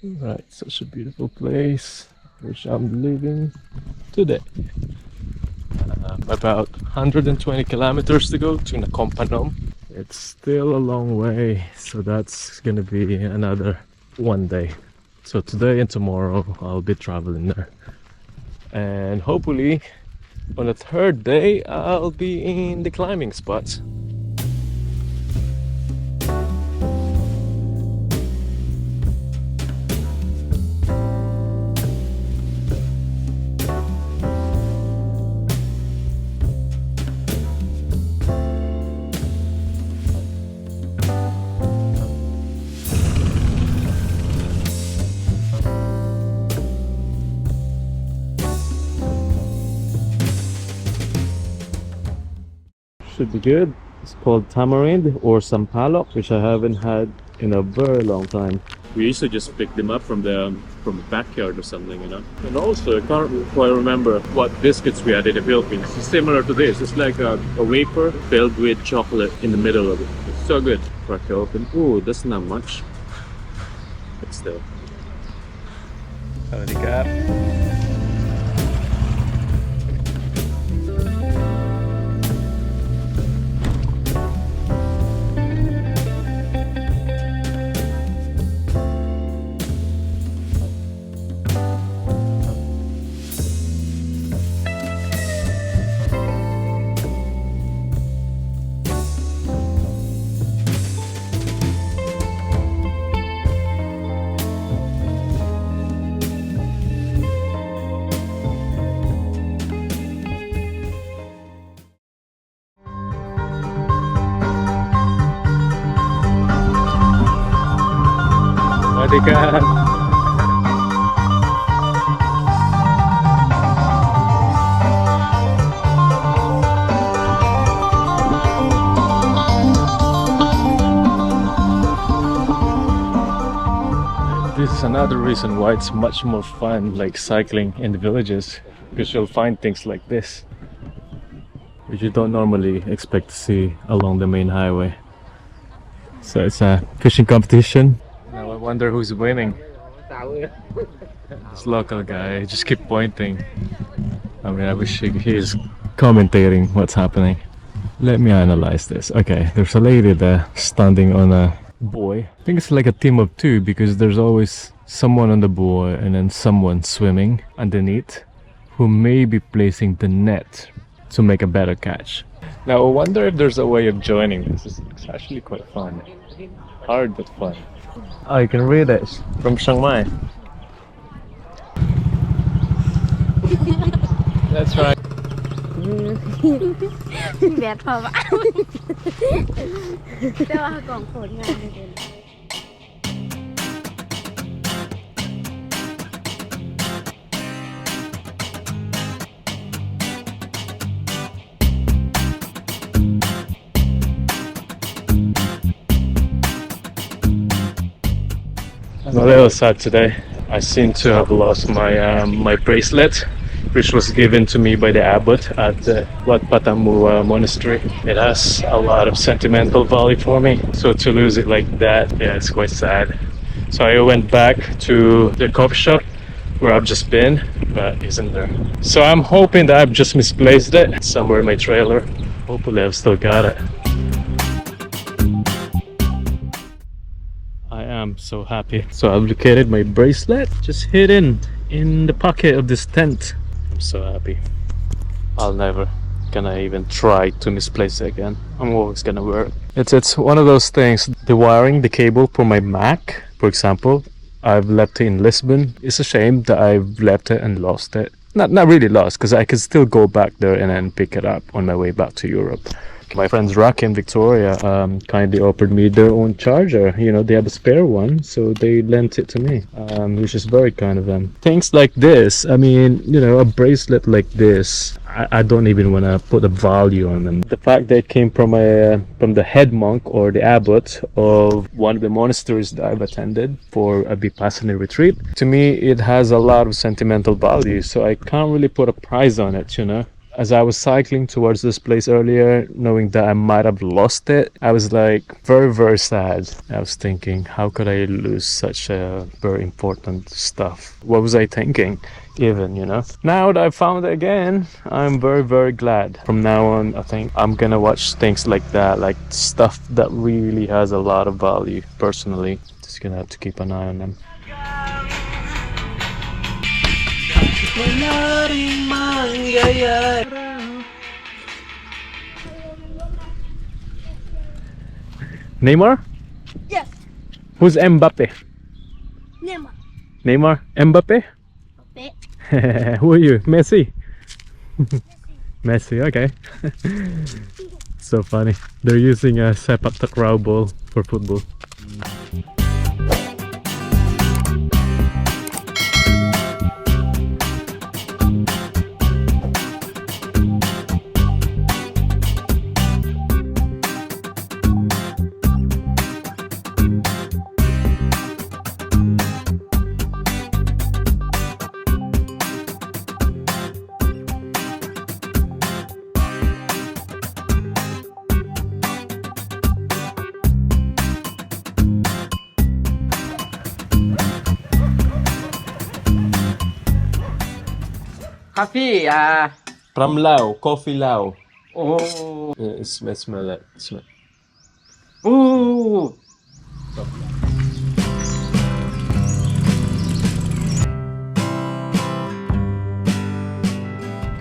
Right, such a beautiful place which I'm living today. About 120 kilometers to go to Nakompanong. It's still a long way, so that's gonna be another one day. So today and tomorrow I'll be traveling there. And hopefully on the third day I'll be in the climbing spots. Should be good. It's called tamarind or sampalok, which I haven't had in a very long time. We used to just pick them up from the backyard or something, you know. And also, I can't quite remember what biscuits we had in the Philippines. It's similar to this. It's like a wafer filled with chocolate in the middle of it. It's so good. Crack it open. Ooh, that's not much. But still. Howdy, Cap. Howdy, Cap. This is another reason why it's much more fun, like cycling in the villages, because you'll find things like this which you don't normally expect to see along the main highway. So it's a fishing competition. Now I wonder who's winning. This local guy just keep pointing. I mean, I wish he's commentating what's happening. Let me analyze this. Okay, there's a lady there standing on a buoy. I think it's like a team of two because there's always someone on the buoy and then someone swimming underneath who may be placing the net to make a better catch. Now I wonder if there's a way of joining this. It's actually quite fun. Hard but fun. Oh, you can read it from Chiang Mai. That's right. แบดพอปะแต่ว่ากล่องโคตรงานเลย I'm a little sad today. I seem to have lost my bracelet, which was given to me by the abbot at the Wat Patamu monastery. It has a lot of sentimental value for me, so to lose it like that, yeah, it's quite sad. So I went back to the coffee shop where I've just been, but it isn't there. So I'm hoping that I've just misplaced it somewhere in my trailer. Hopefully I've still got it. I am so happy. So I've located my bracelet, just hidden in the pocket of this tent. I'm so happy. I'll never gonna even try to misplace it again. I'm always gonna wear it. It's one of those things. The wiring, the cable for my Mac, for example, I've left it in Lisbon. It's a shame that I've left it and lost it. Not really lost, because I can still go back there and then pick it up on my way back to Europe. My friends Rocky and Victoria kindly offered me their own charger. You know, they have a spare one, so they lent it to me, which is very kind of them. Things like this, I mean, you know, a bracelet like this, I don't even want to put a value on them. The fact that it came from the head monk or the abbot of one of the monasteries that I've attended for a Vipassana retreat, to me it has a lot of sentimental value, so I can't really put a price on it, you know. As I was cycling towards this place earlier, knowing that I might have lost it, I was like very, very sad. I was thinking, how could I lose such a very important stuff? What was I thinking? Even, you know. Now that I found it again, I'm very, very glad. From now on, I think I'm gonna watch things like that, like stuff that really has a lot of value personally. Just gonna have to keep an eye on them. Neymar? Yes. Who's Mbappe? Nema. Neymar? Mbappe? Be. Who are you? Messi? Messi, okay. So funny. They're using a sepak takraw ball for football. Coffee, From Lao, coffee Lao. oh, Smell it. Smell. ooh.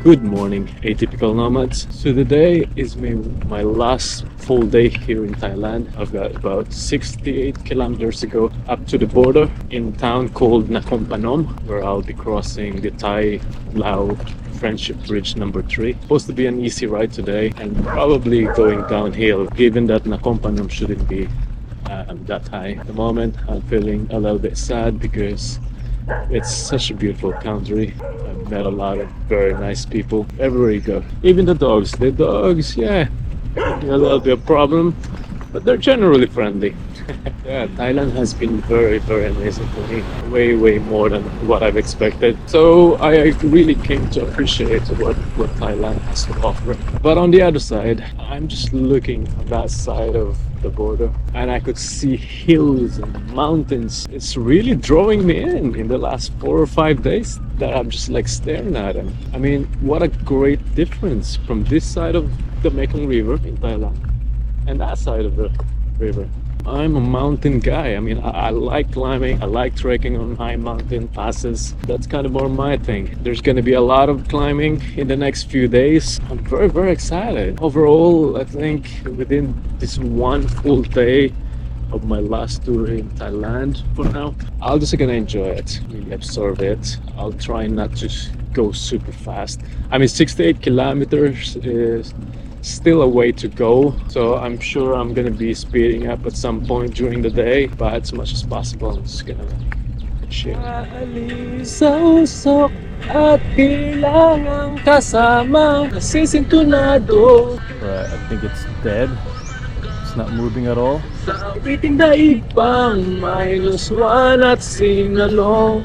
Good morning, atypical nomads. So today is my last full day here in Thailand. I've got about 68 kilometers to go up to the border in a town called Nakhon Panom, where I'll be crossing the Thai-Lao Friendship Bridge number 3. Supposed to be an easy ride today and probably going downhill, given that Nakhon Panom shouldn't be that high. At the moment, I'm feeling a little bit sad because it's such a beautiful country. I've met a lot of very nice people everywhere you go. Even the dogs. The dogs, yeah, a little bit of problem, but they're generally friendly. Yeah, Thailand has been very, very amazing for me. Way, way more than what I've expected. So I really came to appreciate what Thailand has to offer. But on the other side, I'm just looking on that side of the border and I could see hills and mountains. It's really drawing me in the last 4 or 5 days that I'm just like staring at them. I mean, what a great difference from this side of the Mekong River in Thailand and that side of the river. I'm a mountain guy. I mean, I like climbing. I like trekking on high mountain passes. That's kind of more my thing. There's going to be a lot of climbing in the next few days. I'm very, very excited. Overall, I think within this one full day of my last tour in Thailand for now, I'll just gonna enjoy it, really absorb it. I'll try not to go super fast. I mean, 68 kilometers is still a way to go, so I'm sure I'm gonna be speeding up at some point during the day, but as much as possible I'm just gonna chill. Right, I think it's dead. It's not moving at all. At sing along.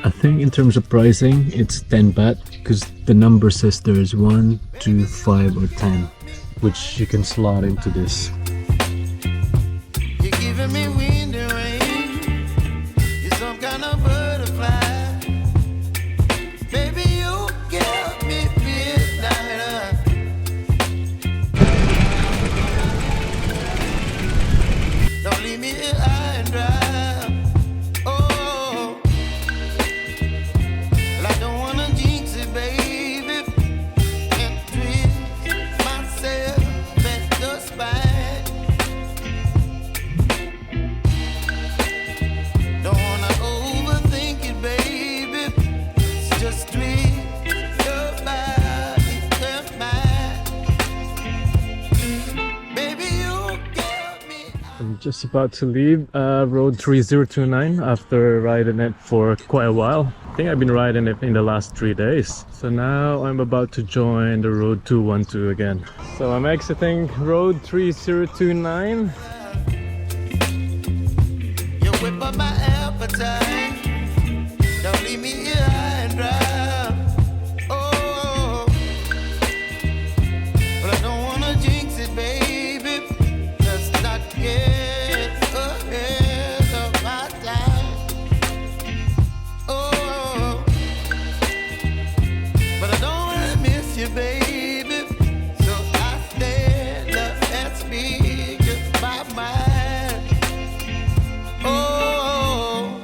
I think in terms of pricing, it's 10 baht because the number says there is 1, 2, 5 or 10, which you can slot into this. You're giving me wind and rain. You're some kind of butterfly. Baby, you give me midnight. Don't leave me here high and dry. Oh, well, I don't wanna jinx it, baby. Can't twist myself at the spine. Just about to leave road 3029 after riding it for quite a while. I think I've been riding it in the last 3 days. So now I'm about to join the road 212 again. So I'm exiting road 3029. You whip up my appetite. Don't leave me here high and dry. Oh, but I don't wanna jinx it, baby. Let's not get ahead of my time. Oh, but I don't wanna miss you, baby. So I stand up and speak my mind. Oh.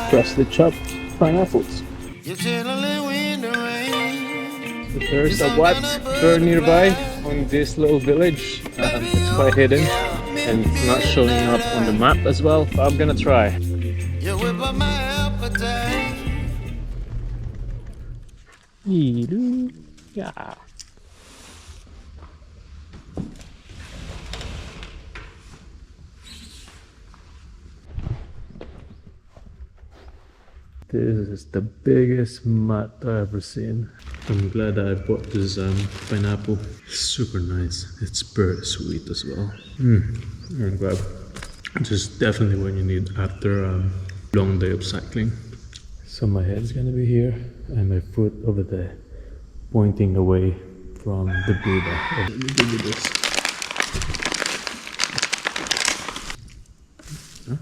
Freshly chopped pineapples. You're chilling in the rain. So there's a water nearby on this little village. It's quite hidden and it's not showing up on the map as well, but I'm gonna try. You whip up my appetite. Yeah. This is the biggest mud I've ever seen. I'm glad that I bought this pineapple. Super nice. It's very sweet as well. I'm glad. This is definitely what you need after a long day of cycling. So my head's gonna be here and my foot over there, pointing away from the Buddha. Let me give you this. Huh?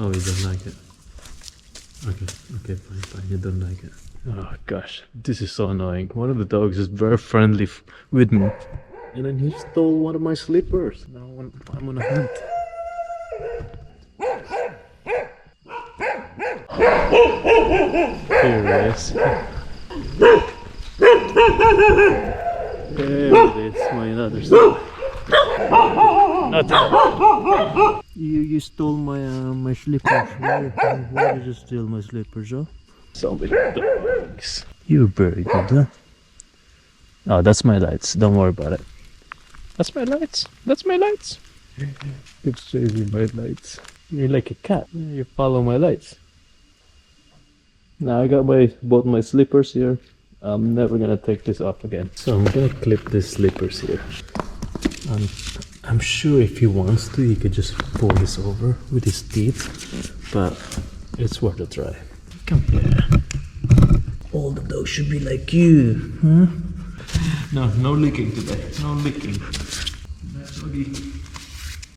Oh, you don't like it. Okay, fine. You don't like it. Oh gosh, this is so annoying. One of the dogs is very friendly with me, and then he stole one of my slippers. Now I'm on a hunt. Here it is. There it is, my other side. Nothing. You stole my slippers. Why did you steal my slippers, huh? Zombie dogs. You're very good, huh? Oh, that's my lights. Don't worry about it. That's my lights. That's my lights. It's chasing my lights. You're like a cat. You follow my lights. Now I got both my slippers here. I'm never gonna take this off again. So I'm gonna clip these slippers here. I'm sure if he wants to, he could just pull this over with his teeth, but it's worth a try. Come here. All the dogs should be like you, huh? No licking today. No licking. That's doggy.